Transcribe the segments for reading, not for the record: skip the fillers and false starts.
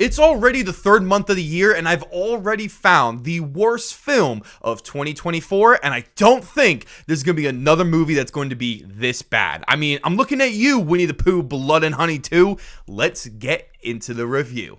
It's already the third month of the year, and I've already found the worst film of 2024, and I don't think there's going to be another movie that's going to be this bad. I mean, I'm looking at you, Winnie the Pooh, Blood and Honey 2. Let's get into the review.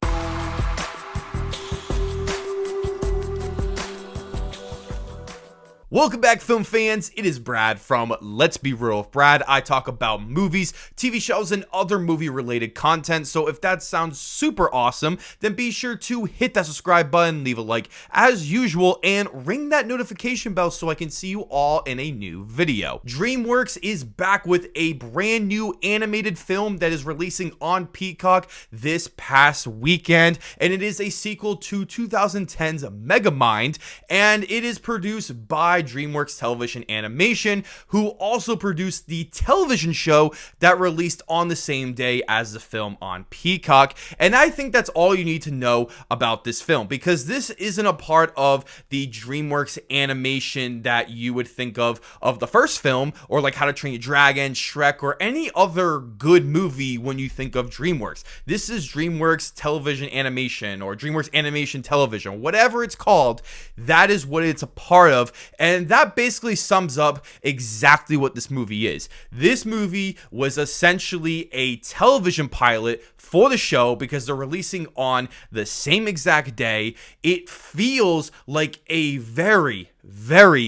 Welcome back, film fans. It is Brad from Let's Be Real with Brad. I talk about movies, TV shows, and other movie-related content. So if that sounds super awesome, then be sure to hit that subscribe button, leave a like as usual, and ring that notification bell so I can see you all in a new video. DreamWorks is back with a brand new animated film that is releasing on Peacock this past weekend, and it is a sequel to 2010's Megamind, and it is produced by DreamWorks Television Animation, who also produced the television show that released on the same day as the film on Peacock. And I think that's all you need to know about this film, because this isn't a part of the DreamWorks animation that you would think of the first film, or like How to Train Your Dragon, Shrek, or any other good movie when you think of DreamWorks. This is DreamWorks Television Animation, or DreamWorks Animation Television, whatever it's called. That is what it's a part of, and that basically sums up exactly what this movie is. This movie was essentially a television pilot for the show because they're releasing on the same exact day. It feels like a very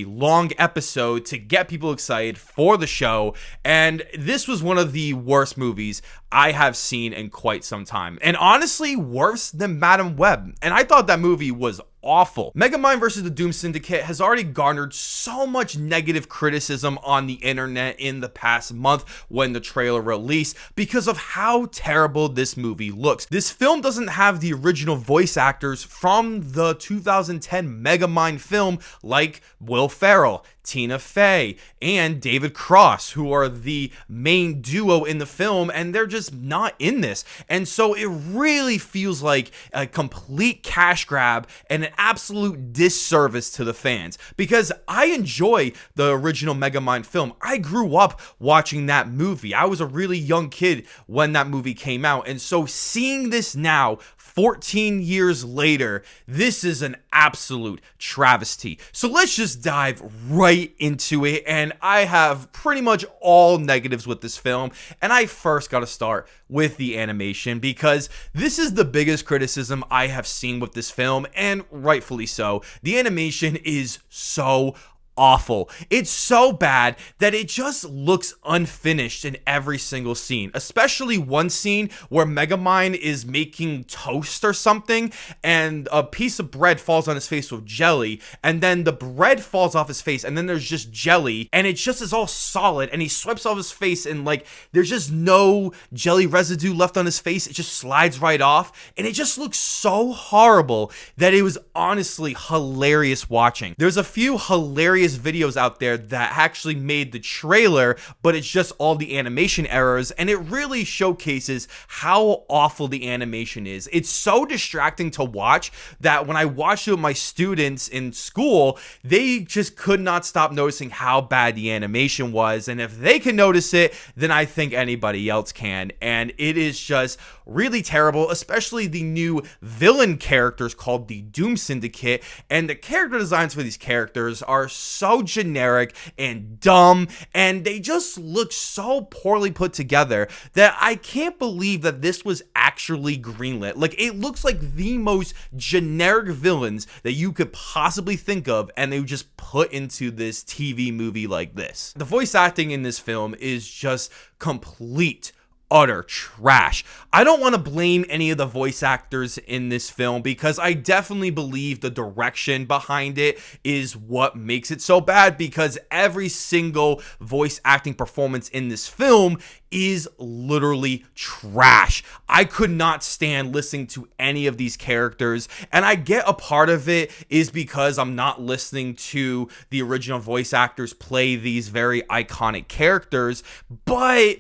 long episode to get people excited for the show, and this was one of the worst movies I have seen in quite some time, and honestly worse than Madam Web, and I thought that movie was awful. Megamind versus the Doom Syndicate has already garnered so much negative criticism on the internet in the past month when the trailer released because of how terrible this movie looks. This film doesn't have the original voice actors from the 2010 Megamind film like Will Ferrell, Tina Fey, and David Cross, who are the main duo in the film, and they're just not in this. And so it really feels like a complete cash grab and an absolute disservice to the fans, because I enjoy the original Megamind film. I grew up watching that movie. I was a really young kid when that movie came out, and so seeing this now 14 years later, this is an absolute travesty. So let's just dive right into it, and I have pretty much all negatives with this film, and I first got to start with the animation, because this is the biggest criticism I have seen with this film, and rightfully so. The animation is so awful. It's so bad that it just looks unfinished in every single scene, especially one scene where Megamind is making toast or something, and a piece of bread falls on his face with jelly, and then the bread falls off his face, and then there's just jelly, and it just is all solid, and he swipes off his face, and like there's just no jelly residue left on his face. It just slides right off, and it just looks so horrible that it was honestly hilarious watching. There's a few hilarious videos out there that actually made the trailer, but it's just all the animation errors, and it really showcases how awful the animation is. It's so distracting to watch that when I watched it with my students in school, they just could not stop noticing how bad the animation was, and if they can notice it, then I think anybody else can, and it is just really terrible, especially the new villain characters called the Doom Syndicate, and the character designs for these characters are so generic and dumb, and they just look so poorly put together that I can't believe that this was actually greenlit. Like, it looks like the most generic villains that you could possibly think of, and they just put into this TV movie like this. The voice acting in this film is just complete utter trash. I don't want to blame any of the voice actors in this film, because I definitely believe the direction behind it is what makes it so bad, because every single voice acting performance in this film is literally trash. I could not stand listening to any of these characters, and I get a part of it is because I'm not listening to the original voice actors play these very iconic characters, but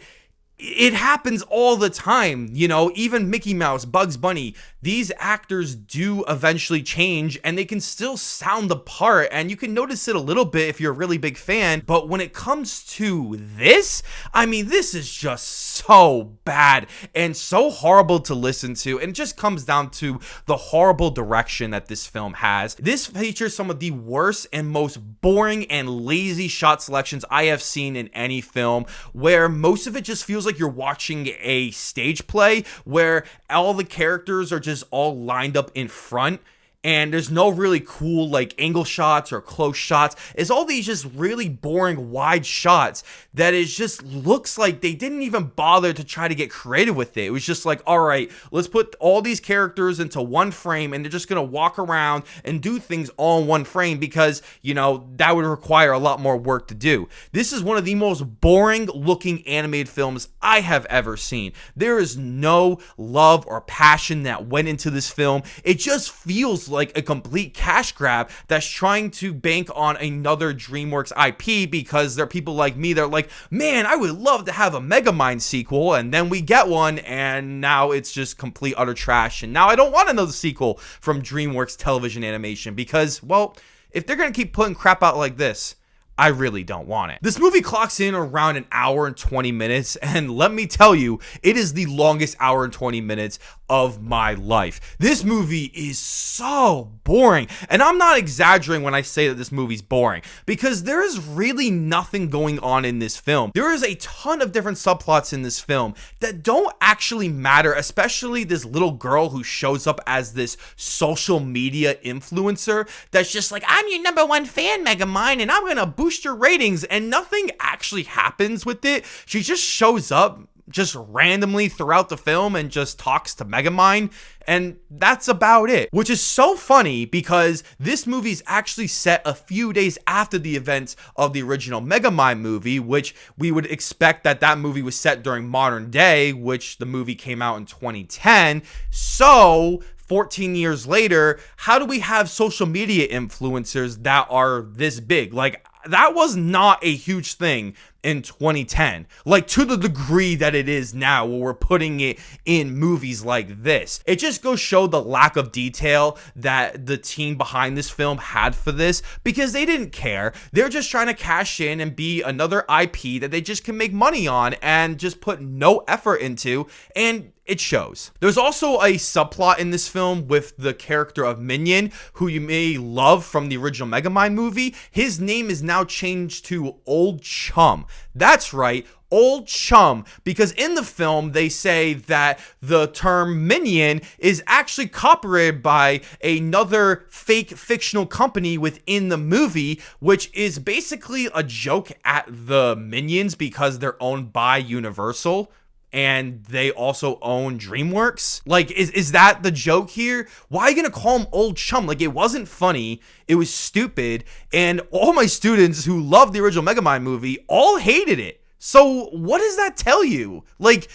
it happens all the time, you know, even Mickey Mouse, Bugs Bunny, these actors do eventually change and they can still sound the part, and you can notice it a little bit if you're a really big fan. But when it comes to this, I mean, this is just so bad and so horrible to listen to, and it just comes down to the horrible direction that this film has. This features some of the worst and most boring and lazy shot selections I have seen in any film, where most of it just feels like you're watching a stage play where all the characters are just all lined up in front, and there's no really cool like angle shots or close shots. It's all these just really boring wide shots that it just looks like they didn't even bother to try to get creative with it. It was just like, all right, let's put all these characters into one frame and they're just gonna walk around and do things all in one frame, because, you know, that would require a lot more work to do. This is one of the most boring looking animated films I have ever seen. There is no love or passion that went into this film. It just feels like a complete cash grab that's trying to bank on another DreamWorks IP, because there are people like me that are like, man, I would love to have a Megamind sequel, and then we get one and now it's just complete utter trash, and now I don't want another sequel from DreamWorks Television Animation, because, well, if they're gonna keep putting crap out like this, I really don't want it. This movie clocks in around an hour and 20 minutes, and let me tell you, it is the longest hour and 20 minutes of my life. This movie is so boring, and I'm not exaggerating when I say that this movie's boring, because there is really nothing going on in this film. There is a ton of different subplots in this film that don't actually matter, especially this little girl who shows up as this social media influencer that's just like, I'm your #1 fan, Megamind, and I'm gonna boost your ratings, and nothing actually happens with it. She just shows up just randomly throughout the film and just talks to Megamind, and that's about it. Which is so funny, because this movie's actually set a few days after the events of the original Megamind movie, which we would expect that that movie was set during modern day, which the movie came out in 2010. So 14 years later, how do we have social media influencers that are this big? Like, that was not a huge thing in 2010, like to the degree that it is now, where we're putting it in movies like this. It just goes show the lack of detail that the team behind this film had for this, because they didn't care. They're just trying to cash in and be another IP that they just can make money on and just put no effort into, and it shows. There's also a subplot in this film with the character of Minion, who you may love from the original Megamind movie. His name is now changed to Old Chum. That's right, Old Chum, because in the film they say that the term Minion is actually copyrighted by another fake fictional company within the movie, which is basically a joke at the Minions because they're owned by Universal, and they also own DreamWorks. Like, is that the joke here? Why are you gonna call him Old Chum? Like, it wasn't funny, it was stupid, and all my students who loved the original Megamind movie all hated it. So what does that tell you? Like,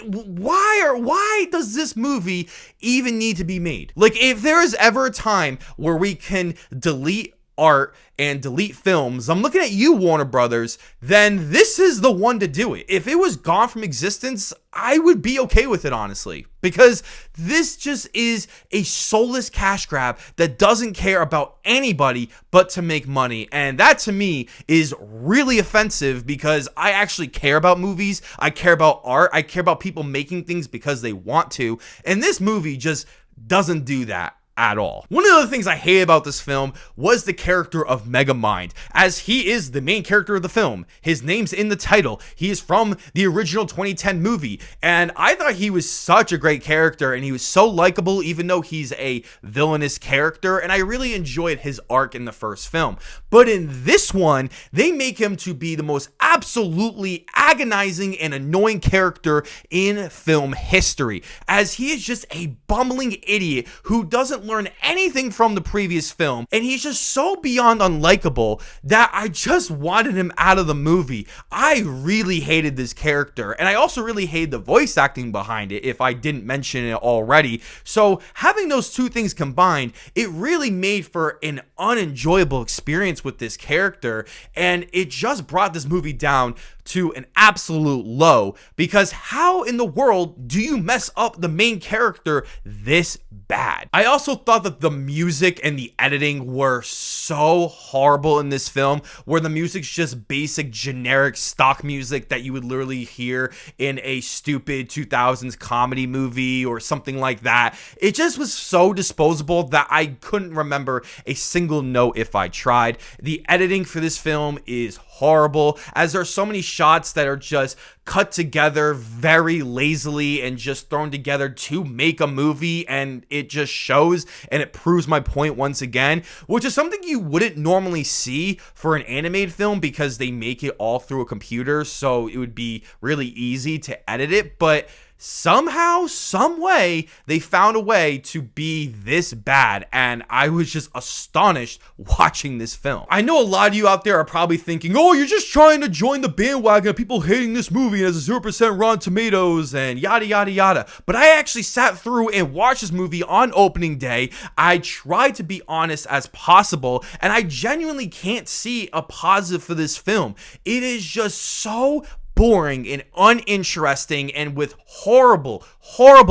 why does this movie even need to be made? Like, if there is ever a time where we can delete art and delete films, I'm looking at you, Warner Brothers, then this is the one to do it. If it was gone from existence, I would be okay with it, honestly, because this just is a soulless cash grab that doesn't care about anybody but to make money. And that to me is really offensive, because I actually care about movies. I care about art. I care about people making things because they want to. And this movie just doesn't do that at all. One of the other things I hate about this film was the character of Megamind, as he is the main character of the film. His name's in the title. He is from the original 2010 movie, and I thought he was such a great character, and he was so likable, even though he's a villainous character, and I really enjoyed his arc in the first film. But in this one, they make him to be the most absolutely agonizing and annoying character in film history, as he is just a bumbling idiot who doesn't learn anything from the previous film, and he's just so beyond unlikable that I just wanted him out of the movie. I really hated this character, and I also really hated the voice acting behind it, if I didn't mention it already. So having those two things combined, it really made for an unenjoyable experience with this character, and it just brought this movie down to an absolute low, because how in the world do you mess up the main character this bad? I also thought that the music and the editing were so horrible in this film, where the music's just basic generic stock music that you would literally hear in a stupid 2000s comedy movie or something like that. It just was so disposable that I couldn't remember a single note if I tried. The editing for this film is horrible, as there are so many shots that are just cut together very lazily and just thrown together to make a movie, and it just shows, and it proves my point once again, which is something you wouldn't normally see for an animated film because they make it all through a computer, so it would be really easy to edit it. But somehow, some way, they found a way to be this bad, and I was just astonished watching this film. I know a lot of you out there are probably thinking, oh, you're just trying to join the bandwagon of people hating this movie and has a 0% Rotten Tomatoes and yada yada yada, but I actually sat through and watched this movie on opening day. I tried to be honest as possible, and I genuinely can't see a positive for this film. It is just so boring and uninteresting, and with horrible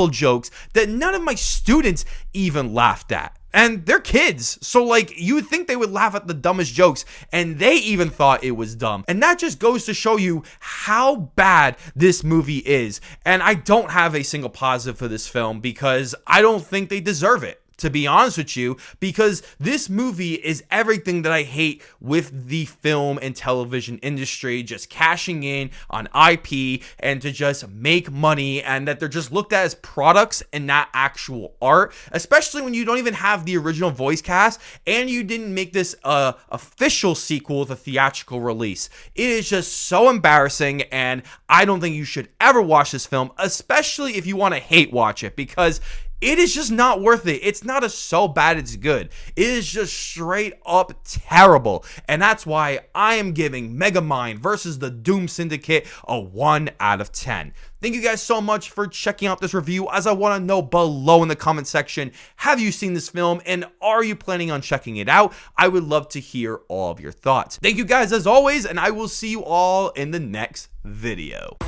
jokes that none of my students even laughed at. And they're kids, so like you would think they would laugh at the dumbest jokes, and they even thought it was dumb. And that just goes to show you how bad this movie is. And I don't have a single positive for this film because I don't think they deserve it, to be honest with you, because this movie is everything that I hate with the film and television industry, just cashing in on IP and to just make money, and that they're just looked at as products and not actual art, especially when you don't even have the original voice cast and you didn't make this official sequel with a theatrical release. It is just so embarrassing, and I don't think you should ever watch this film, especially if you want to hate watch it, because it is just not worth it. It's not so bad it's good. It is just straight up terrible. And that's why I am giving Megamind versus the Doom Syndicate a 1 out of 10. Thank you guys so much for checking out this review. As I want to know below in the comment section, have you seen this film and are you planning on checking it out? I would love to hear all of your thoughts. Thank you guys as always, and I will see you all in the next video.